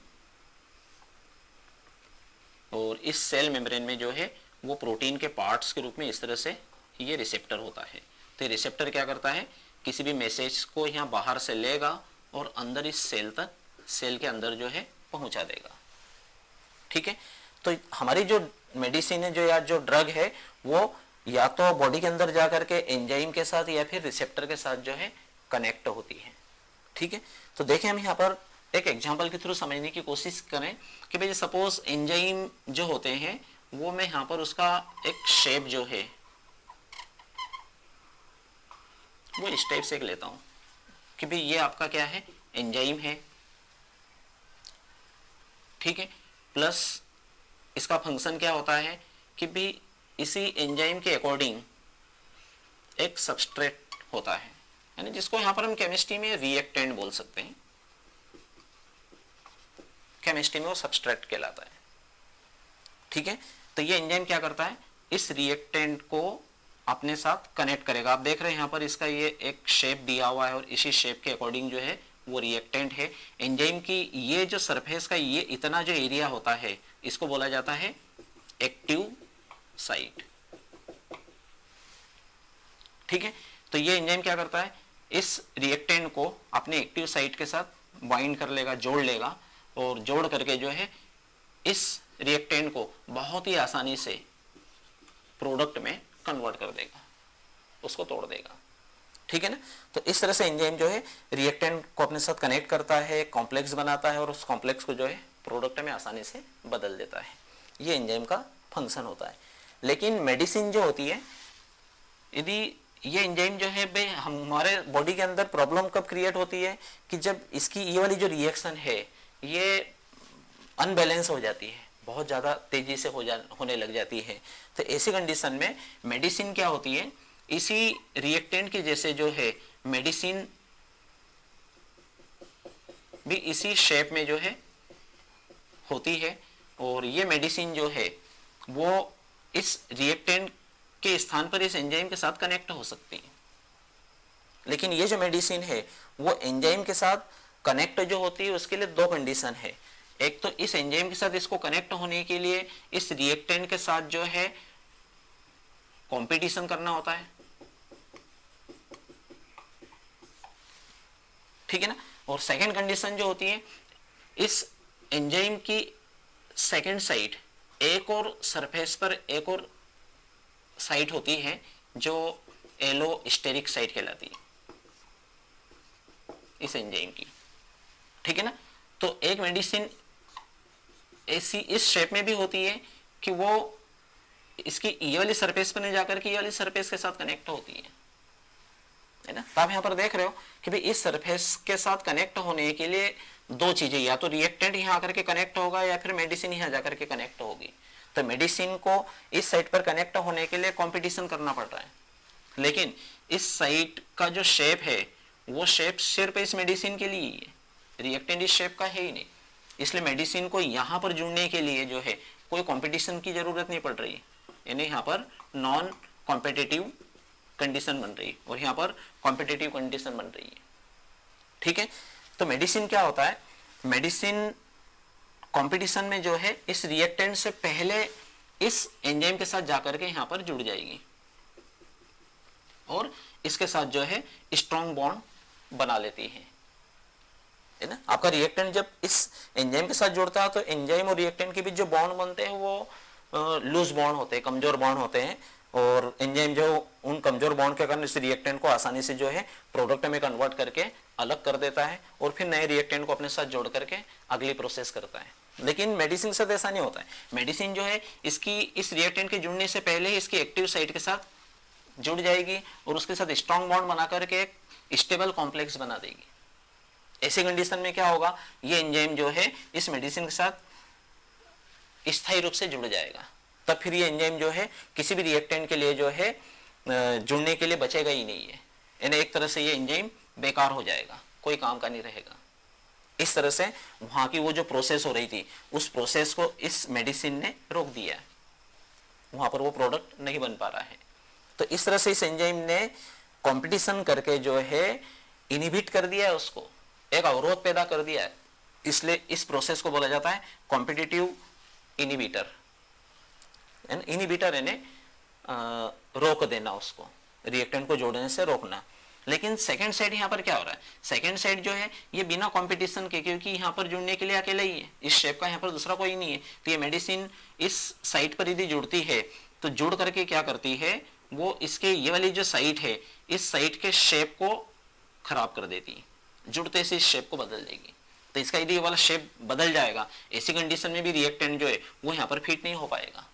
और इस सेल मेम्ब्रेन में जो है वो प्रोटीन के पार्ट्स के रूप में इस तरह से ये रिसेप्टर होता है। तो ये रिसेप्टर क्या करता है, किसी भी मैसेज को यहाँ बाहर से लेगा और अंदर इस सेल तक, सेल के अंदर जो है पहुंचा देगा। ठीक है, तो हमारी जो मेडिसिन है, जो या जो ड्रग है, वो या तो बॉडी के अंदर जाकर के एंजाइम के साथ या फिर रिसेप्टर के साथ जो है कनेक्ट होती है। ठीक है, तो देखें हम यहाँ पर एक एग्जांपल के थ्रू समझने की कोशिश करें कि भाई सपोज एंजाइम जो होते हैं वो मैं यहाँ पर उसका एक शेप जो है वो इस टाइप से लेता हूं कि भाई ये आपका क्या है, एंजाइम है। ठीक है, प्लस इसका फंक्शन क्या होता है कि भी इसी एंजाइम के अकॉर्डिंग एक सबस्ट्रेट होता है, यानी जिसको यहां पर हम केमिस्ट्री में रिएक्टेंट बोल सकते हैं। केमिस्ट्री में वो सबस्ट्रेट कहलाता है। ठीक है, तो ये एंजाइम क्या करता है, इस रिएक्टेंट को अपने साथ कनेक्ट करेगा। आप देख रहे हैं यहाँ पर इसका ये एक शेप दिया हुआ है और इसी शेप के अकॉर्डिंग जो है वो रिएक्टेंट है। एंजाइम की ये जो सरफेस का ये इतना जो एरिया होता है इसको बोला जाता है एक्टिव साइट। ठीक है, तो ये एंजाइम क्या करता है, इस रिएक्टेंट को अपने एक्टिव साइट के साथ बाइंड कर लेगा, जोड़ लेगा और जोड़ करके जो है इस रिएक्टेंट को बहुत ही आसानी से प्रोडक्ट में कन्वर्ट कर देगा, उसको तोड़ देगा। ठीक है ना, तो इस तरह से एंजाइम जो है रिएक्टेंट को अपने साथ कनेक्ट करता है, कॉम्प्लेक्स बनाता है और उस कॉम्प्लेक्स को जो है प्रोडक्ट में आसानी से बदल देता है। ये एंजाइम का फंक्शन होता है। लेकिन मेडिसिन जो होती है, यदि ये एंजाइम जो है भाई हमारे बॉडी के अंदर प्रॉब्लम कब क्रिएट होती है कि जब इसकी ये वाली जो रिएक्शन है ये अनबैलेंस हो जाती है, बहुत ज़्यादा तेजी से होने लग जाती है। तो ऐसी कंडीशन में मेडिसिन क्या होती है, इसी रिएक्टेंट की जैसे जो है मेडिसिन भी इसी शेप में जो है होती है और ये मेडिसिन जो है वो इस रिएक्टेंट के स्थान पर इस एंजाइम के साथ कनेक्ट हो सकती है। लेकिन ये जो मेडिसिन है वो एंजाइम के साथ कनेक्ट जो होती है उसके लिए दो कंडीशन है। एक तो इस एंजाइम के साथ इसको कनेक्ट होने के लिए इस रिएक्टेंट के साथ जो है कंपटीशन करना होता है। ठीक है ना, और सेकंड कंडीशन जो होती है, इस एंजाइम की सेकंड साइट एक और सरफेस पर एक और साइट होती है जो एलोस्टेरिक साइट कहलाती है इस एंजाइम की। ठीक है ना, तो एक मेडिसिन ऐसी इस शेप में भी होती है कि वो इसकी ये वाली सरफेस पर नहीं जाकर के ये वाली सरफेस के साथ कनेक्ट होती है ना। तो आप यहां पर देख रहे हो कि भाई इस सरफेस के साथ कनेक्ट होने के लिए दो चीजें, या तो रिएक्टेंट यहां आकर के कनेक्ट होगा या फिर मेडिसिन यहां जाकर के कनेक्ट होगी। तो मेडिसिन को इस साइट पर कनेक्ट होने के लिए कंपटीशन करना पड़ रहा है, लेकिन इस साइट का जो शेप है वो शेप सिर्फ इस मेडिसिन के लिए ही है, रिएक्टेंट इस शेप का है ही नहीं। इसलिए मेडिसिन को यहां पर जुड़ने के लिए जो है कोई कंपटीशन की जरूरत नहीं पड़ रही है, यानी यहाँ पर नॉन कॉम्पिटिटिव कंडीशन बन रही है और यहाँ पर कॉम्पिटिटिव कंडीशन बन रही है। ठीक है, तो मेडिसिन क्या होता है, मेडिसिन कंपटीशन में जो है इस रिएक्टेंट से पहले इस एंजाइम के साथ जाकर के यहाँ पर जुड़ जाएगी और इसके साथ जो है स्ट्रॉन्ग बॉन्ड बना लेती है ना। आपका रिएक्टेंट जब इस एंजाइम के साथ जुड़ता है तो एंजाइम और रिएक्टेंट के बीच जो बॉन्ड बनते हैं वो लूज बॉन्ड होते हैं, कमजोर बॉन्ड होते हैं और एंजाइम जो उन कमजोर बॉन्ड के कारण इस रिएक्टेंट को आसानी से जो है प्रोडक्ट में कन्वर्ट करके अलग कर देता है और फिर नए रिएक्टेंट को अपने साथ जोड़ करके अगली प्रोसेस करता है। लेकिन मेडिसिन से ऐसा नहीं होता है। मेडिसिन जो है इसकी इस रिएक्टेंट के जुड़ने से पहले ही इसकी एक्टिव साइट के साथ जुड़ जाएगी और उसके साथ स्ट्रॉन्ग बॉन्ड बना करके एक स्टेबल कॉम्प्लेक्स बना देगी। ऐसी कंडीशन में क्या होगा, ये एंजाइम जो है इस मेडिसिन के साथ स्थायी रूप से जुड़ जाएगा। तब फिर ये एंजाइम जो है किसी भी रिएक्टेंट के लिए जो है जुड़ने के लिए बचेगा ही नहीं है। यानी एक तरह से ये एंजाइम बेकार हो जाएगा, कोई काम का नहीं रहेगा। इस तरह से वहां की वो जो प्रोसेस हो रही थी उस प्रोसेस को इस मेडिसिन ने रोक दिया, वहां पर वो प्रोडक्ट नहीं बन पा रहा है। तो इस तरह से इस एंजाइम ने कंपटीशन करके जो है इनहिबिट कर दिया है, उसको एक अवरोध पैदा कर दिया है। इसलिए इस प्रोसेस को बोला जाता है कॉम्पिटिटिव इनहिबिटर। इनहिबिटर यानी रोक देना, उसको रिएक्टेंट को जोड़ने से रोकना। लेकिन सेकंड साइड यहाँ पर क्या हो रहा है, सेकंड साइड जो है ये बिना कंपटीशन के, क्योंकि यहाँ पर जुड़ने के लिए अकेला ही है, इस शेप का यहाँ पर दूसरा कोई नहीं है। तो ये मेडिसिन इस साइट पर यदि जुड़ती है तो जुड़ करके क्या करती है, वो इसके ये वाली जो साइट है इस साइट के शेप को खराब कर देती है, जुड़ते से इस शेप को बदल देगी। तो इसका यदि ये वाला शेप बदल जाएगा, ऐसी कंडीशन में भी रिएक्टेंट जो है वो यहाँ पर फिट नहीं हो पाएगा।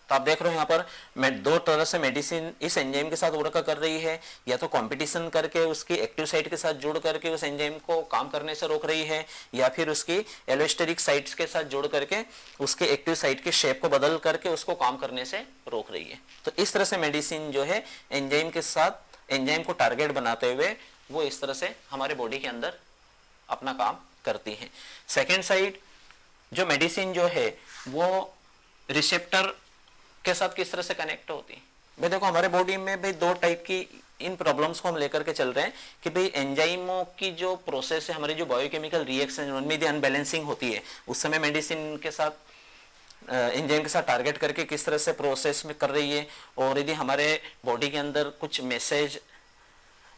तो आप देख रहे हो यहाँ पर मैं दो तरह से मेडिसिन इस एंजाइम के साथ वर्क कर रही है, या तो कंपटीशन करके उसकी एक्टिव साइट के साथ जुड़ करके उस एंजाइम को काम करने से रोक रही है, या फिर उसकी एलोस्टेरिक साइट्स के साथ जुड़ करके उसके एक्टिव साइट के शेप को बदल करके उसको काम करने से रोक रही है। तो इस तरह से मेडिसिन जो है एंजाइम के साथ, एंजाइम को टारगेट बनाते हुए वो इस तरह से हमारे बॉडी के अंदर अपना काम करती है। सेकेंड साइड जो मेडिसिन जो है वो रिसेप्टर के साथ किस तरह से कनेक्ट होती है। भाई देखो हमारे बॉडी में भाई दो टाइप की इन प्रॉब्लम्स को हम लेकर के चल रहे हैं कि भाई एंजाइमों की जो प्रोसेस है, हमारी जो बायोकेमिकल रिएक्शन उनमें यदि अनबैलेंसिंग होती है, उस समय मेडिसिन के साथ एंजाइम के साथ टारगेट करके किस तरह से प्रोसेस में कर रही है। और यदि हमारे बॉडी के अंदर कुछ मैसेज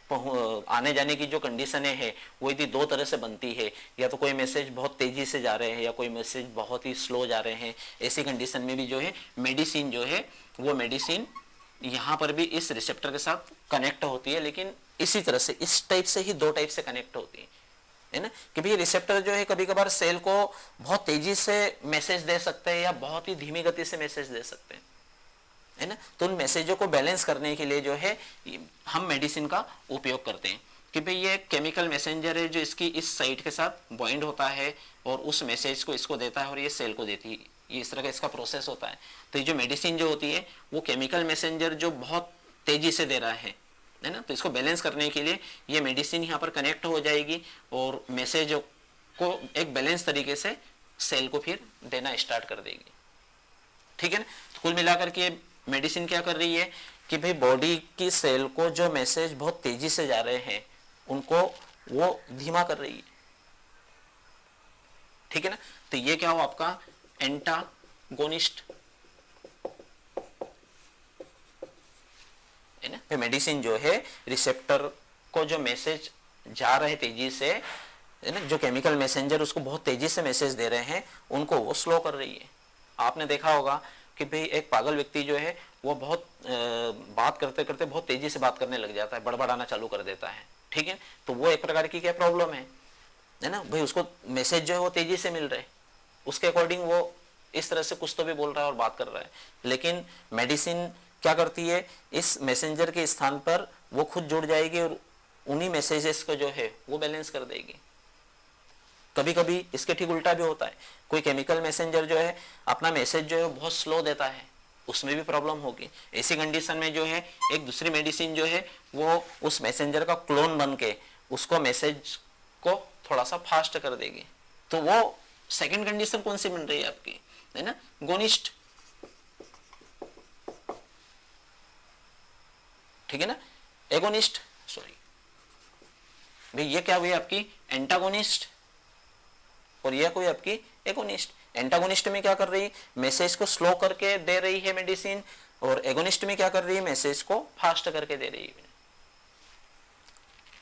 आने जाने की जो कंडीशनें है वो यदि दो तरह से बनती है, या तो कोई मैसेज बहुत तेजी से जा रहे हैं या कोई मैसेज बहुत ही स्लो जा रहे हैं, ऐसी कंडीशन में भी जो है मेडिसिन जो है वो मेडिसिन यहाँ पर भी इस रिसेप्टर के साथ कनेक्ट होती है, लेकिन इसी तरह से इस टाइप से ही दो टाइप से कनेक्ट होती है ना। कि भाई रिसेप्टर जो है कभी कभार सेल को बहुत तेजी से मैसेज दे सकते हैं या बहुत ही धीमी गति से मैसेज दे सकते हैं, है ना। तो उन मैसेजों को बैलेंस करने के लिए जो है हम मेडिसिन का उपयोग करते हैं कि भाई ये केमिकल मैसेंजर है जो इसकी इस साइट के साथ बॉइंड होता है और उस मैसेज को इसको देता है और ये सेल को देती है, ये इस तरह का इसका प्रोसेस होता है। तो ये जो मेडिसिन जो होती है वो केमिकल मैसेंजर जो बहुत तेजी से दे रहा है ना, तो इसको बैलेंस करने के लिए ये मेडिसिन यहाँ पर कनेक्ट हो जाएगी और मैसेज को एक बैलेंस तरीके से सेल को फिर देना स्टार्ट कर देगी, ठीक है ना। तो कुल मिलाकर के मेडिसिन क्या कर रही है कि भाई बॉडी की सेल को जो मैसेज बहुत तेजी से जा रहे हैं उनको वो धीमा कर रही है, ठीक है ना। तो ये क्या हो आपका एंटागोनिस्ट है ना। मेडिसिन जो है रिसेप्टर को जो मैसेज जा रहे तेजी से है ना, जो केमिकल मैसेंजर उसको बहुत तेजी से मैसेज दे रहे हैं उनको वो स्लो कर रही है। आपने देखा होगा कि भाई एक पागल व्यक्ति जो है वो बहुत बात करते करते बहुत तेजी से बात करने लग जाता है, बड़बड़ाना चालू कर देता है, ठीक है। तो वो एक प्रकार की क्या प्रॉब्लम है ना भाई, उसको मैसेज जो है वो तेजी से मिल रहा है, उसके अकॉर्डिंग वो इस तरह से कुछ तो भी बोल रहा है और बात कर रहा है। लेकिन मेडिसिन क्या करती है, इस मैसेंजर के स्थान पर वो खुद जुड़ जाएगी और उन्हीं मैसेजेस को जो है वो बैलेंस कर देगी। कभी कभी इसके ठीक उल्टा भी होता है, कोई केमिकल मैसेंजर जो है अपना मैसेज जो है बहुत स्लो देता है, उसमें भी प्रॉब्लम होगी। ऐसी कंडीशन में जो है एक दूसरी मेडिसिन जो है वो उस मैसेंजर का क्लोन बन के उसको मैसेज को थोड़ा सा फास्ट कर देगी। तो वो सेकंड कंडीशन कौन सी बन रही है आपकी, है ना, गोनिस्ट, ठीक है ना, एगोनिस्ट, सॉरी भाई ये क्या हुई आपकी एंटागोनिस्ट और ये कोई आपकी एगोनिस्ट। एंटागोनिस्ट में क्या कर रही है, मैसेज को स्लो करके दे रही है मेडिसिन, और एगोनिस्ट में क्या कर रही है, मैसेज को फास्ट करके दे रही है।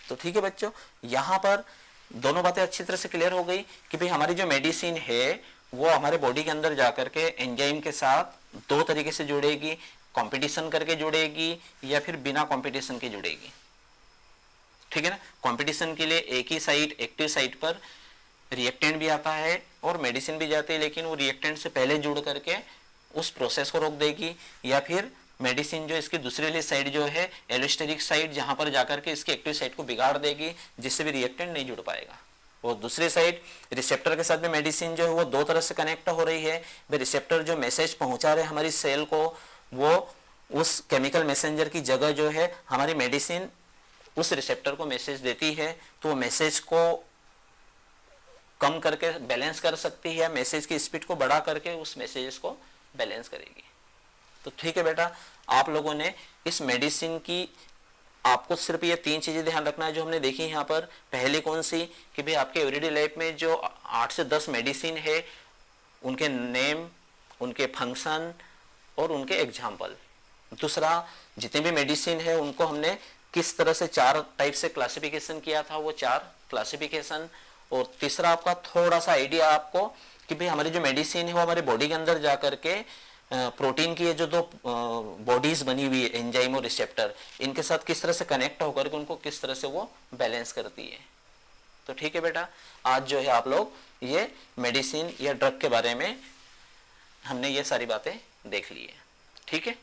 तो ठीक है बच्चों, यहां पर दोनों बातें अच्छी तरह से क्लियर हो गई कि भाई हमारी जो मेडिसिन है वो हमारे बॉडी के अंदर जाकर के एंजाइम के साथ दो तरीके से जुड़ेगी, कंपटीशन करके जुड़ेगी या फिर बिना कंपटीशन के जुड़ेगी, ठीक है ना। कंपटीशन के लिए एक ही साइट, एक्टिव साइट पर रिएक्टेंट भी आता है और मेडिसिन भी जाती है, लेकिन वो रिएक्टेंट से पहले जुड़ करके उस प्रोसेस को रोक देगी, या फिर मेडिसिन जो इसकी दूसरी वाली साइड जो है एलोस्टेरिक साइड, जहां पर जाकर के इसकी एक्टिव साइट को बिगाड़ देगी जिससे भी रिएक्टेंट नहीं जुड़ पाएगा। और दूसरी साइड रिसेप्टर के साथ में मेडिसिन जो है वो दो तरह से कनेक्ट हो रही है। रिसेप्टर जो मैसेज पहुंचा रहे हमारी सेल को, वो उस केमिकल मैसेंजर की जगह जो है हमारी मेडिसिन उस रिसेप्टर को मैसेज देती है तो वो मैसेज को कम करके बैलेंस कर सकती है, मैसेज की स्पीड को बढ़ा करके उस मैसेजेस को बैलेंस करेगी। तो ठीक है बेटा, आप लोगों ने इस मेडिसिन की, आपको सिर्फ ये 3 चीजें ध्यान रखना है जो हमने देखी यहाँ पर। पहली कौन सी कि भाई आपके एवरीडे लाइफ में जो 8 से 10 मेडिसिन है उनके नेम, उनके फंक्शन और उनके एग्जाम्पल। दूसरा, जितने भी मेडिसिन है उनको हमने किस तरह से 4 टाइप से क्लासिफिकेशन किया था, वो 4 क्लासिफिकेशन। और तीसरा आपका थोड़ा सा आइडिया आपको कि भाई हमारी जो मेडिसिन है वो हमारे बॉडी के अंदर जा करके प्रोटीन की जो 2 बॉडीज बनी हुई है, एंजाइम और रिसेप्टर, इनके साथ किस तरह से कनेक्ट होकर के उनको किस तरह से वो बैलेंस करती है। तो ठीक है बेटा, आज जो है आप लोग ये मेडिसिन या ड्रग के बारे में हमने ये सारी बातें देख ली है। ठीक है।